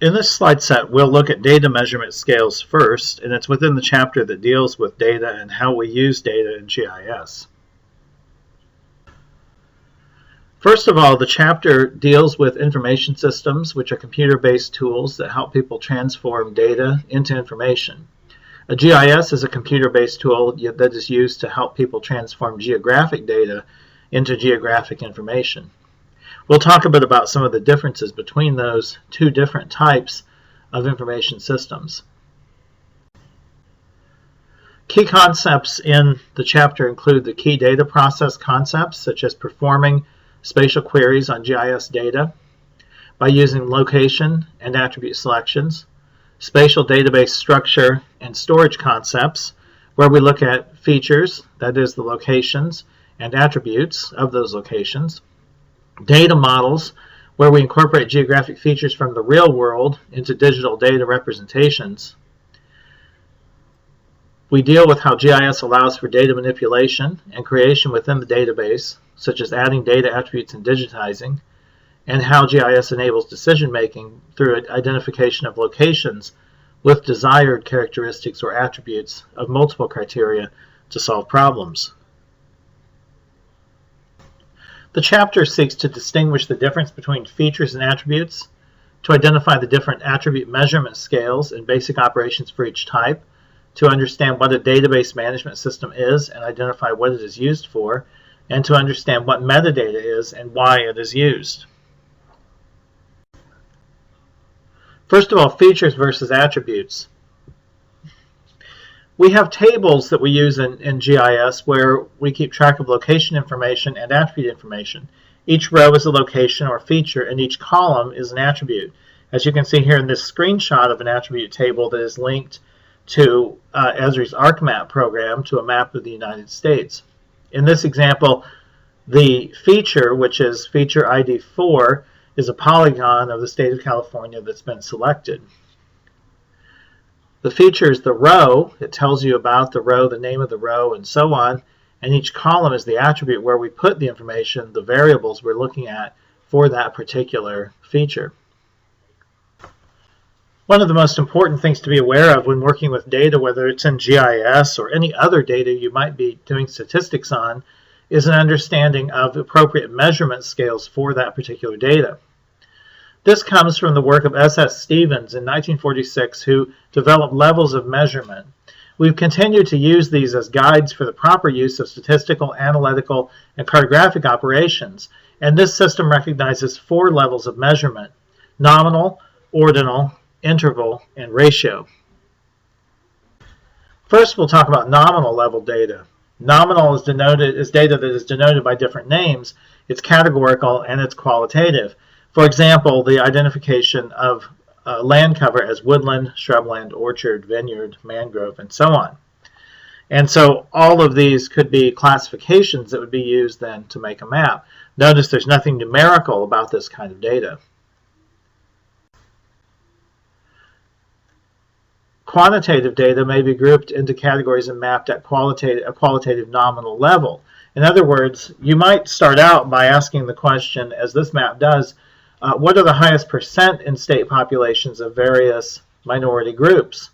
In this slide set, we'll look at data measurement scales first, and it's within the chapter that deals with data and how we use data in GIS. First of all, the chapter deals with information systems, which are computer-based tools that help people transform data into information. A GIS is a computer-based tool that is used to help people transform geographic data into geographic information. We'll talk a bit about some of the differences between those two different types of information systems. Key concepts in the chapter include the key data process concepts, such as performing spatial queries on GIS data by using location and attribute selections, spatial database structure and storage concepts, where we look at features, that is the locations and attributes of those locations, data models, where we incorporate geographic features from the real world into digital data representations. We deal with how GIS allows for data manipulation and creation within the database, such as adding data attributes and digitizing, and how GIS enables decision-making through identification of locations with desired characteristics or attributes of multiple criteria to solve problems. The chapter seeks to distinguish the difference between features and attributes, to identify the different attribute measurement scales and basic operations for each type, to understand what a database management system is and identify what it is used for, and to understand what metadata is and why it is used. First of all, features versus attributes. We have tables that we use in GIS where we keep track of location information and attribute information. Each row is a location or feature, and each column is an attribute. As you can see here in this screenshot of an attribute table that is linked to Esri's ArcMap program to a map of the United States. In this example, the feature, which is feature ID 4, is a polygon of the state of California that's been selected. The feature is the row. It tells you about the row, the name of the row, and so on. And each column is the attribute where we put the information, the variables we're looking at for that particular feature. One of the most important things to be aware of when working with data, whether it's in GIS or any other data you might be doing statistics on, is an understanding of appropriate measurement scales for that particular data. This comes from the work of S.S. Stevens in 1946, who developed levels of measurement. We've continued to use these as guides for the proper use of statistical, analytical, and cartographic operations, and this system recognizes 4 levels of measurement: nominal, ordinal, interval, and ratio. First, we'll talk about nominal level data. Nominal is data that is denoted by different names. It's categorical and it's qualitative. For example, the identification of land cover as woodland, shrubland, orchard, vineyard, mangrove, and so on. And so all of these could be classifications that would be used then to make a map. Notice there's nothing numerical about this kind of data. Quantitative data may be grouped into categories and mapped at a qualitative nominal level. In other words, you might start out by asking the question, as this map does, what are the highest percent in state populations of various minority groups?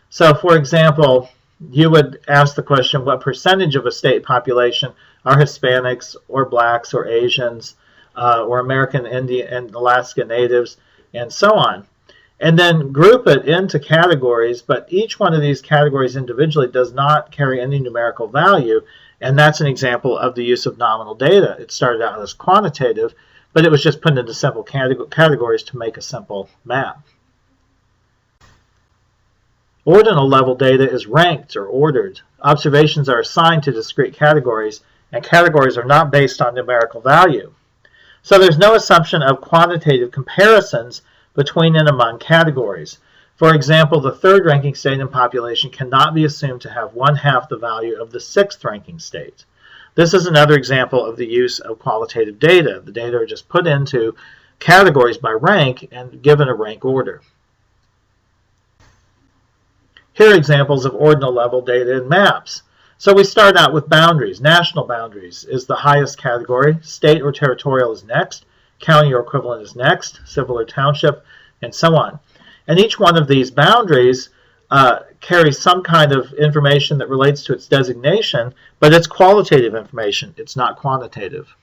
So, for example, you would ask the question, what percentage of a state population are Hispanics or blacks or Asians or American Indian and Alaska Natives, and so on. And then group it into categories, but each one of these categories individually does not carry any numerical value, and that's an example of the use of nominal data. It started out as quantitative, but it was just put into simple categories to make a simple map. Ordinal level data is ranked or ordered. Observations are assigned to discrete categories, and categories are not based on numerical value. So there's no assumption of quantitative comparisons between and among categories. For example, the 3rd ranking state in population cannot be assumed to have 1/2 the value of the 6th ranking state. This is another example of the use of qualitative data. The data are just put into categories by rank and given a rank order. Here are examples of ordinal level data in maps. So we start out with boundaries. National boundaries is the highest category. State or territorial is next. County or equivalent is next. Civil or township, and so on. And each one of these boundaries carries some kind of information that relates to its designation, but it's qualitative information. It's not quantitative.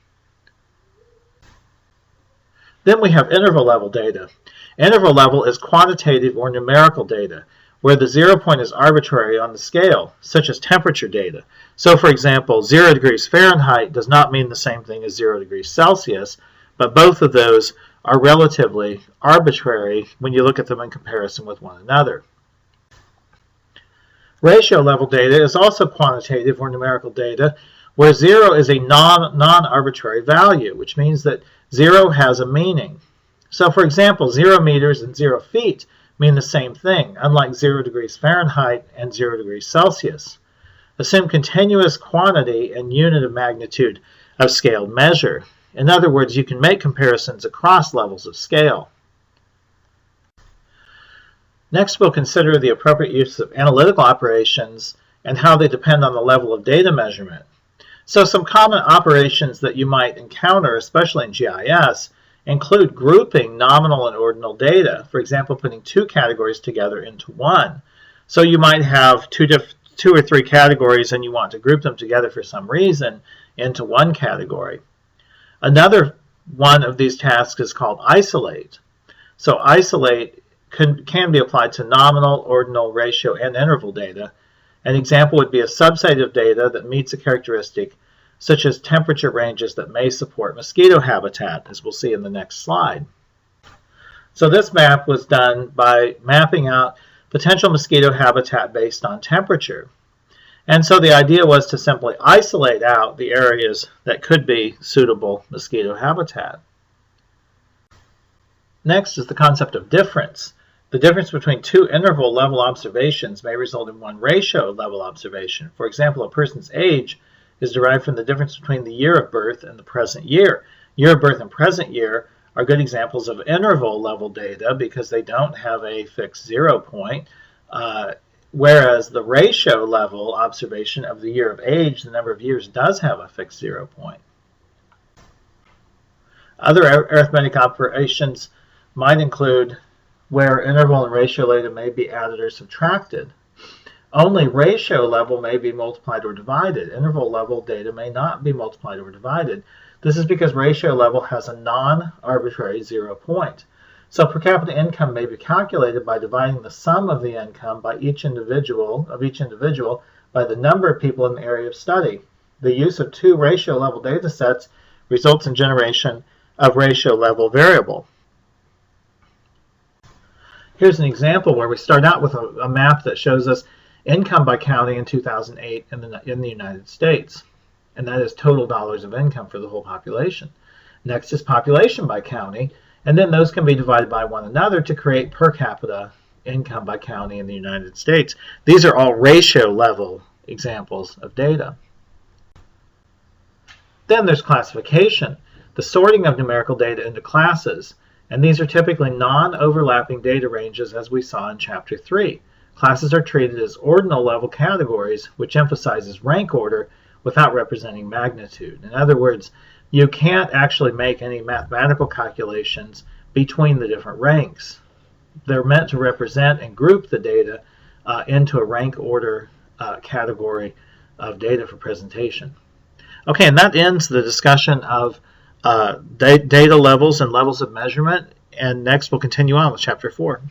Then we have interval level data. Interval level is quantitative or numerical data, where the 0 point is arbitrary on the scale, such as temperature data. So, for example, 0 degrees Fahrenheit does not mean the same thing as 0 degrees Celsius, but both of those are relatively arbitrary when you look at them in comparison with one another. Ratio level data is also quantitative or numerical data, where 0 is a non-arbitrary value, which means that 0 has a meaning. So, for example, 0 meters and 0 feet mean the same thing, unlike 0 degrees Fahrenheit and 0 degrees Celsius. Assume continuous quantity and unit of magnitude of scaled measure. In other words, you can make comparisons across levels of scale. Next, we'll consider the appropriate use of analytical operations and how they depend on the level of data measurement. So some common operations that you might encounter, especially in GIS, include grouping nominal and ordinal data, for example, putting two categories together into one. So you might have two or three categories and you want to group them together for some reason into one category. Another one of these tasks is called isolate. So isolate can be applied to nominal, ordinal, ratio, and interval data. An example would be a subset of data that meets a characteristic such as temperature ranges that may support mosquito habitat, as we'll see in the next slide. So this map was done by mapping out potential mosquito habitat based on temperature. And so the idea was to simply isolate out the areas that could be suitable mosquito habitat. Next is the concept of difference. The difference between two interval level observations may result in one ratio level observation. For example, a person's age is derived from the difference between the year of birth and the present year. Year of birth and present year are good examples of interval level data because they don't have a fixed 0 point, whereas the ratio level observation of the year of age, the number of years, does have a fixed 0 point. Other arithmetic operations might include where interval and ratio data may be added or subtracted. Only ratio level may be multiplied or divided. Interval level data may not be multiplied or divided. This is because ratio level has a non-arbitrary 0 point. So per capita income may be calculated by dividing the sum of the income by each individual by the number of people in the area of study. The use of two ratio level data sets results in generation of ratio level variable. Here's an example where we start out with a map that shows us income by county in 2008 in the United States. And that is total dollars of income for the whole population. Next is population by county, and then those can be divided by one another to create per capita income by county in the United States. These are all ratio level examples of data. Then there's classification, the sorting of numerical data into classes. And these are typically non-overlapping data ranges as we saw in Chapter 3. Classes are treated as ordinal level categories, which emphasizes rank order without representing magnitude. In other words, you can't actually make any mathematical calculations between the different ranks. They're meant to represent and group the data into a rank order category of data for presentation. Okay, and that ends the discussion of data levels and levels of measurement, and next we'll continue on with Chapter 4.